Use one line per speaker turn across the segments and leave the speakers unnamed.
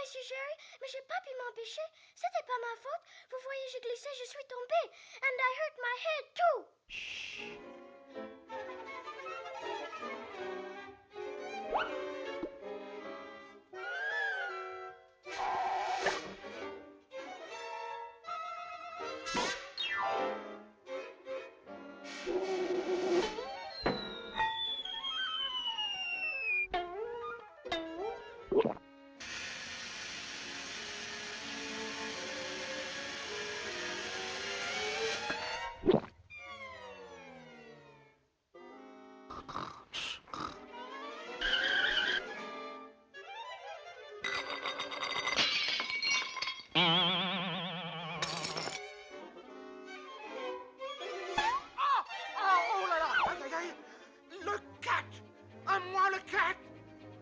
monsieur Jerry, mais j'ai pas pu m'empêcher. C'était pas ma faute. Vous voyez, j'ai glissé, je suis tombée. And I hurt my head too.
Oh là là! Aïe, aïe, aïe! Le cat! À moi le cat!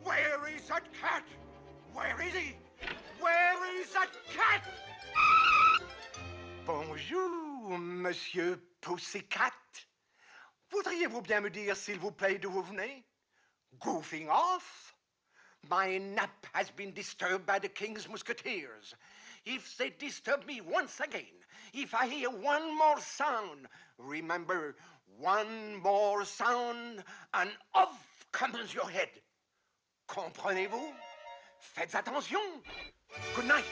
Where is that cat? Where is he? Where is that cat? Bonjour, monsieur Pussycat. Voudriez-vous bien me dire, s'il vous plaît, d'où vous venez? Goofing off? My nap has been disturbed by the King's Musketeers. If they disturb me once again, if I hear one more sound, remember, one more sound, and off comes your head. Comprenez-vous? Faites attention. Good night.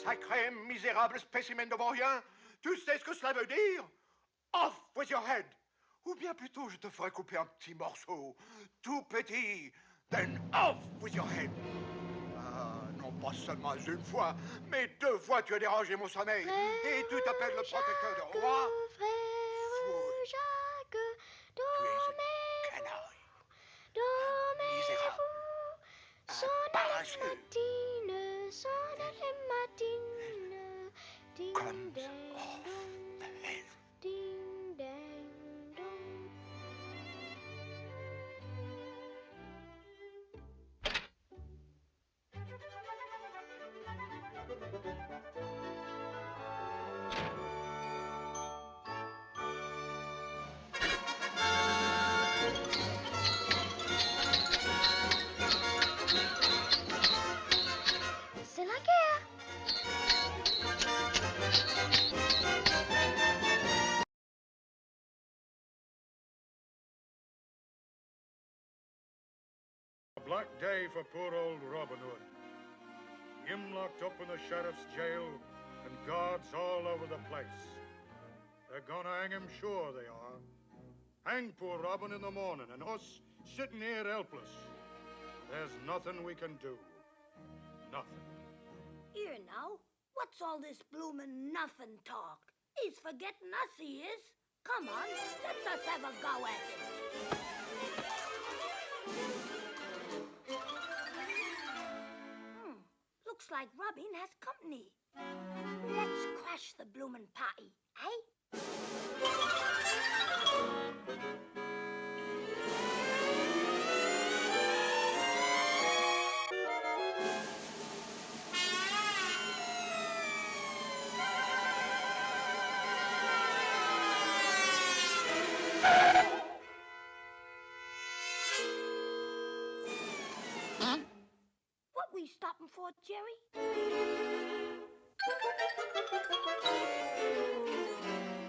Sacré misérable spécimen de vaurien, tu sais ce que cela veut dire? Off with your head! Ou bien plutôt, je te ferai couper un petit morceau, tout petit, then off with your head! Ah, non pas seulement une fois, mais 2 fois tu as dérangé mon sommeil, et tu t'appelles le protecteur de roi?
Frère Jacques,
Tu es une canaille, un misérable, un paresseux.
Matin,
day for poor old Robin Hood. Him locked up in the sheriff's jail and guards all over the place. They're gonna hang him, sure they are. Hang poor Robin in the morning, and us sitting here helpless. There's nothing we can do. Nothing.
Here now, what's all this bloomin' nothing talk? He's forgetting us, he is. Come on, let's us have a go at it. Looks like Robin has company. Let's crash the bloomin' party, eh? What we stopping for, Jerry?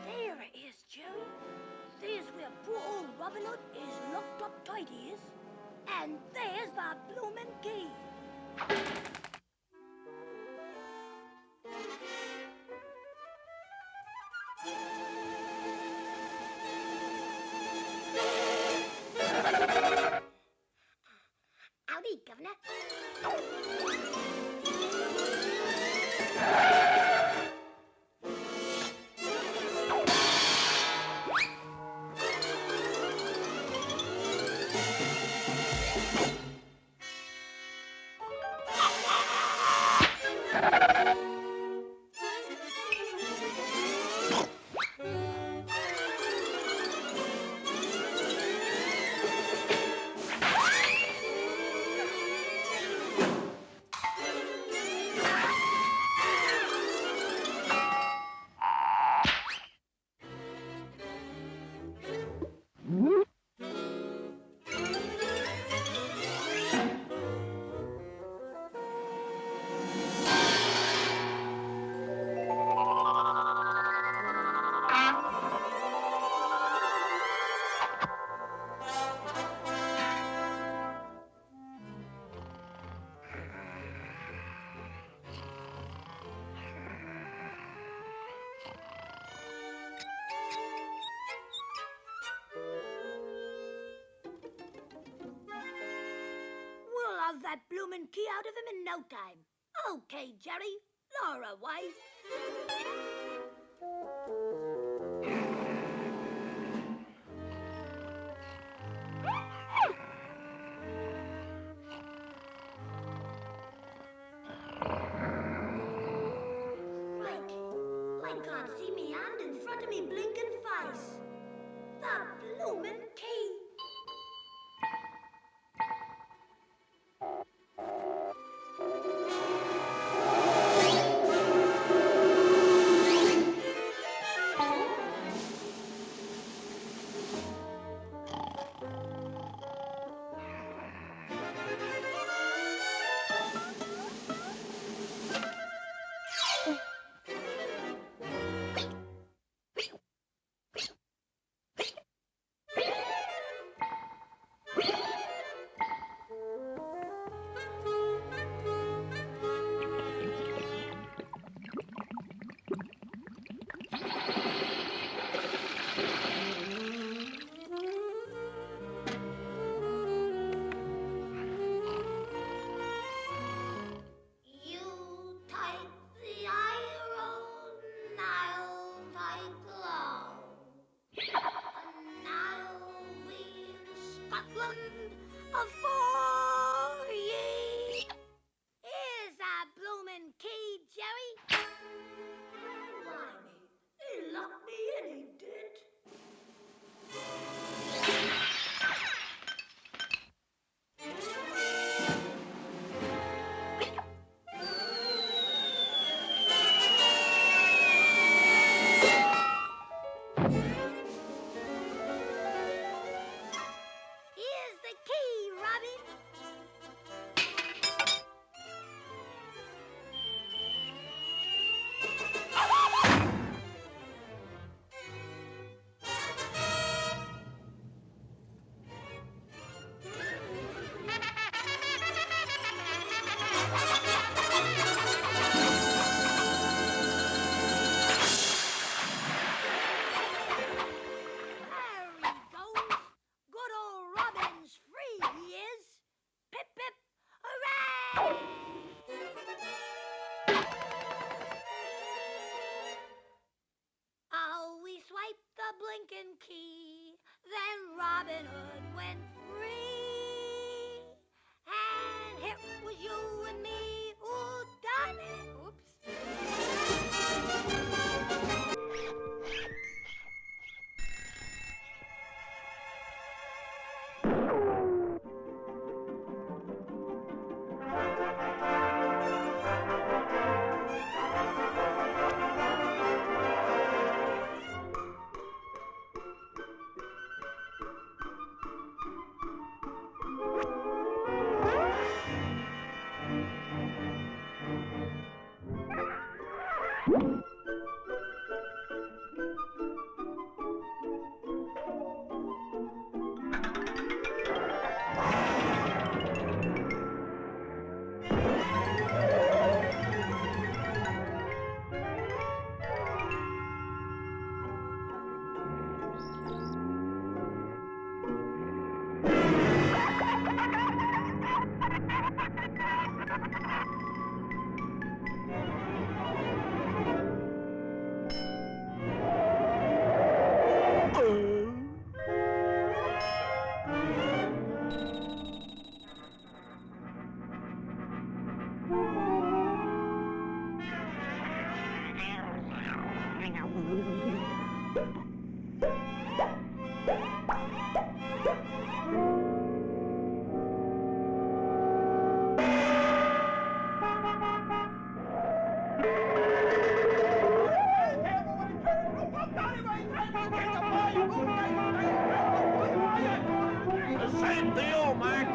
There it is, Jerry. There's where poor old Robin Hood is locked up tight, he is. And there's the bloomin' key. Howdy, Governor. We'll have that bloomin' key out of him in no time. Okay, Jerry, lower away. I can't see me hand in front of me blinking face. The bloomin' key. and Key. Then Robin Hood went free. And it was you and me who done it. Oops.
Same deal, Mac.